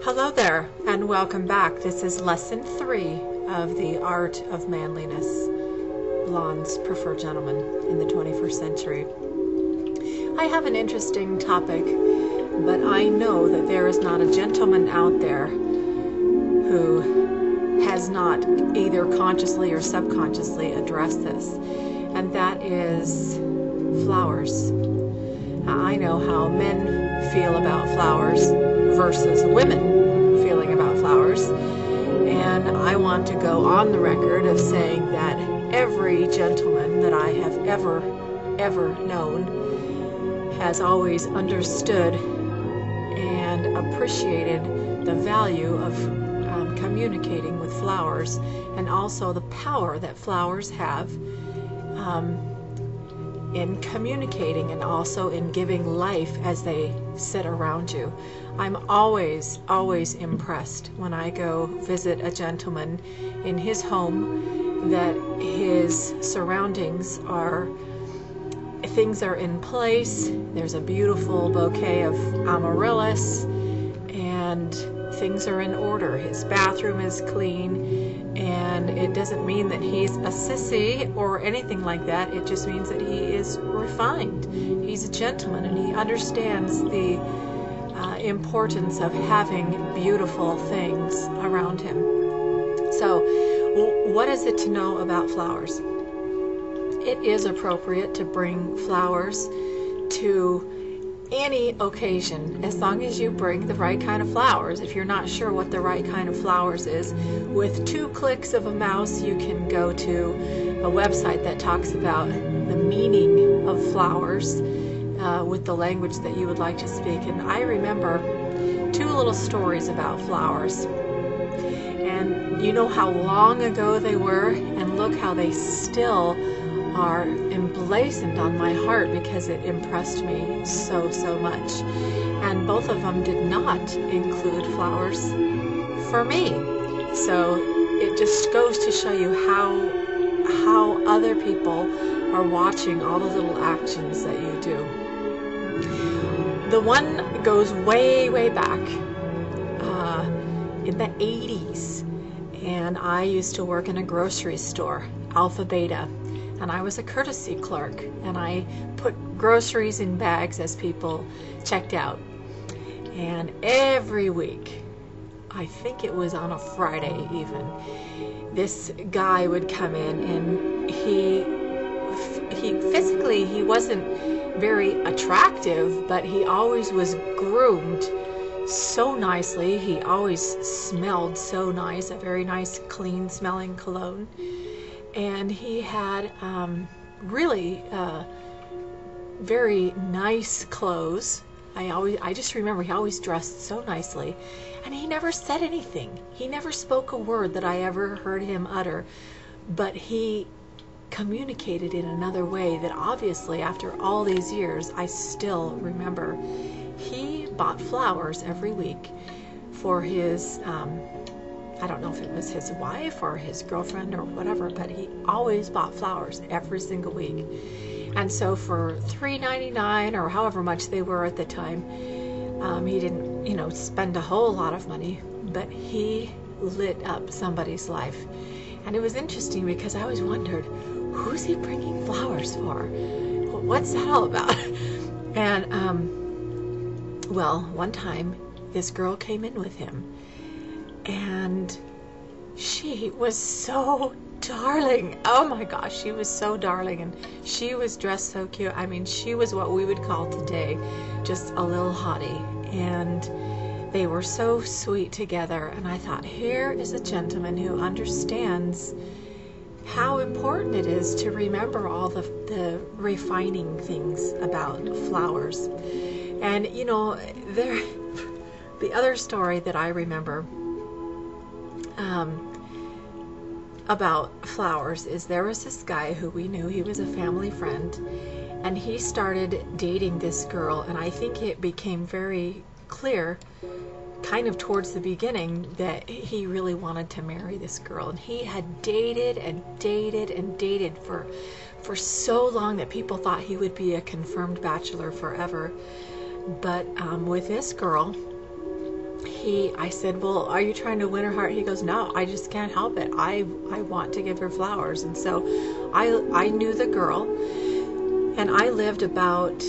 Hello there, and welcome back. This is lesson 3 of the art of manliness. Blondes prefer gentlemen in the 21st century. I have an interesting topic, but I know that there is not a gentleman out there who has not either consciously or subconsciously addressed this, and that is flowers. I know how men feel about flowers versus women feeling about flowers, and I want to go on the record of saying that every gentleman that I have ever known has always understood and appreciated the value of communicating with flowers, and also the power that flowers have in communicating and also in giving life as they sit around you. I'm always impressed when I go visit a gentleman in his home that his surroundings are, things are in place. There's a beautiful bouquet of amaryllis and things are in order. His bathroom is clean, and it doesn't mean that he's a sissy or anything like that. It just means that he is refined. He's a gentleman, and he understands the importance of having beautiful things around him. So, what is it to know about flowers? It is appropriate to bring flowers to any occasion, as long as you bring the right kind of flowers. If you're not sure what the right kind of flowers is, with 2 clicks of a mouse you can go to a website that talks about the meaning of flowers with the language that you would like to speak. And I remember 2 little stories about flowers, and you know how long ago they were, and look how they still are emblazoned on my heart because it impressed me so much. And both of them did not include flowers for me. So it just goes to show you how other people are watching all the little actions that you do. The one goes way back in the 80s, and I used to work in a grocery store, Alpha Beta. And I was a courtesy clerk, and I put groceries in bags as people checked out. And every week, I think it was on a Friday even, this guy would come in, and he physically, he wasn't very attractive, but he always was groomed so nicely. He always smelled so nice, a very nice clean smelling cologne. And he had really very nice clothes. I just remember he always dressed so nicely, and he never said anything. He never spoke a word that I ever heard him utter, but he communicated in another way that obviously after all these years I still remember. He bought flowers every week for his I don't know if it was his wife or his girlfriend or whatever, but he always bought flowers every single week. And so for $3.99 or however much they were at the time, he didn't, spend a whole lot of money, but he lit up somebody's life. And it was interesting because I always wondered, who's he bringing flowers for? What's that all about? And, well, one time this girl came in with him, and she was so darling. Oh my gosh, she was so darling, and she was dressed so cute. I mean, she was what we would call today just a little hottie, and they were so sweet together. And I thought, here is a gentleman who understands how important it is to remember all the refining things about flowers. And the other story that I remember about flowers is there was this guy who we knew. He was a family friend, and he started dating this girl, and I think it became very clear kind of towards the beginning that he really wanted to marry this girl. And he had dated for so long that people thought he would be a confirmed bachelor forever. But with this girl, I said, well, are you trying to win her heart? He goes, no, I just can't help it. I want to give her flowers. And so I knew the girl, and I lived about,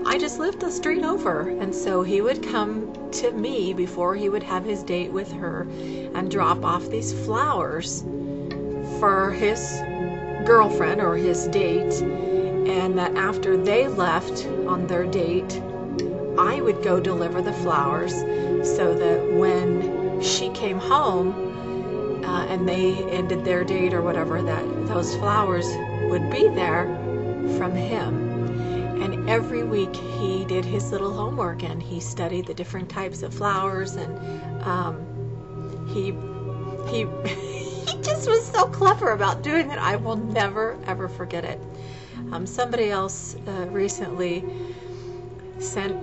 I just lived the street over. And so he would come to me before he would have his date with her and drop off these flowers for his girlfriend or his date. And that after they left on their date, I would go deliver the flowers so that when she came home and they ended their date or whatever, that those flowers would be there from him. And every week he did his little homework and he studied the different types of flowers, and he just was so clever about doing it. I will never ever forget it. Somebody else recently sent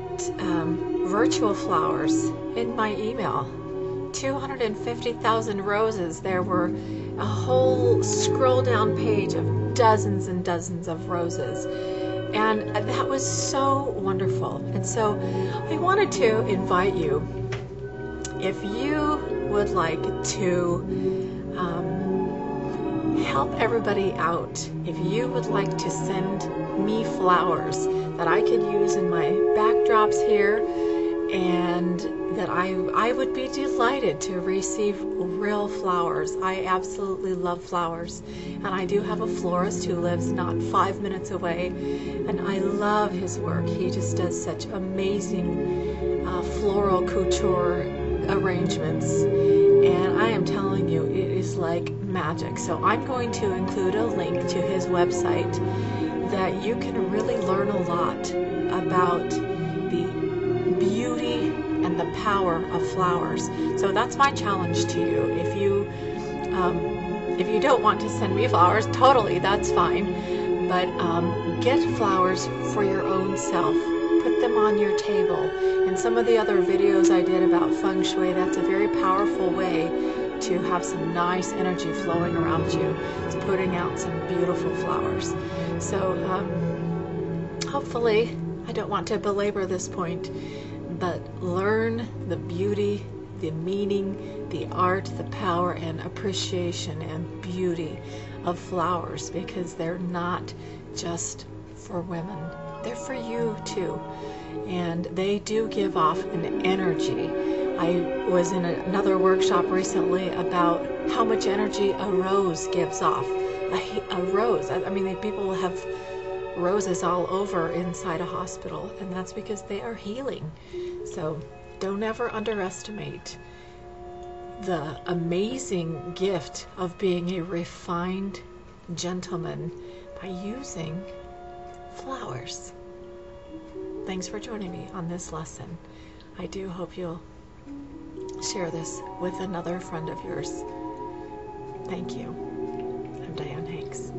virtual flowers in my email. 250,000 roses. There were a whole scroll down page of dozens and dozens of roses. And that was so wonderful. And so I wanted to invite you, if you would like to help everybody out, if you would like to send me flowers that I could use in my backdrops here, and that I would be delighted to receive real flowers. I absolutely love flowers, and I do have a florist who lives not 5 minutes away, and I love his work. He just does such amazing floral couture arrangements, and I am telling you, it is like magic. So I'm going to include a link to his website that you can really learn a lot about the beauty and the power of flowers. So that's my challenge to you. If you don't want to send me flowers, totally, that's fine. But get flowers for your own self. Put them on your table. And some of the other videos I did about feng shui, that's a very powerful way to have some nice energy flowing around you. It's putting out some beautiful flowers. So hopefully, I don't want to belabor this point, but learn the beauty, the meaning, the art, the power, and appreciation and beauty of flowers, because they're not just for women. They're for you too. And they do give off an energy. I was in another workshop recently about how much energy a rose gives off. A rose, I mean, people have roses all over inside a hospital, and that's because they are healing. So don't ever underestimate the amazing gift of being a refined gentleman by using flowers. Thanks for joining me on this lesson. I do hope you'll share this with another friend of yours. Thank you. I'm Dianne Hanks.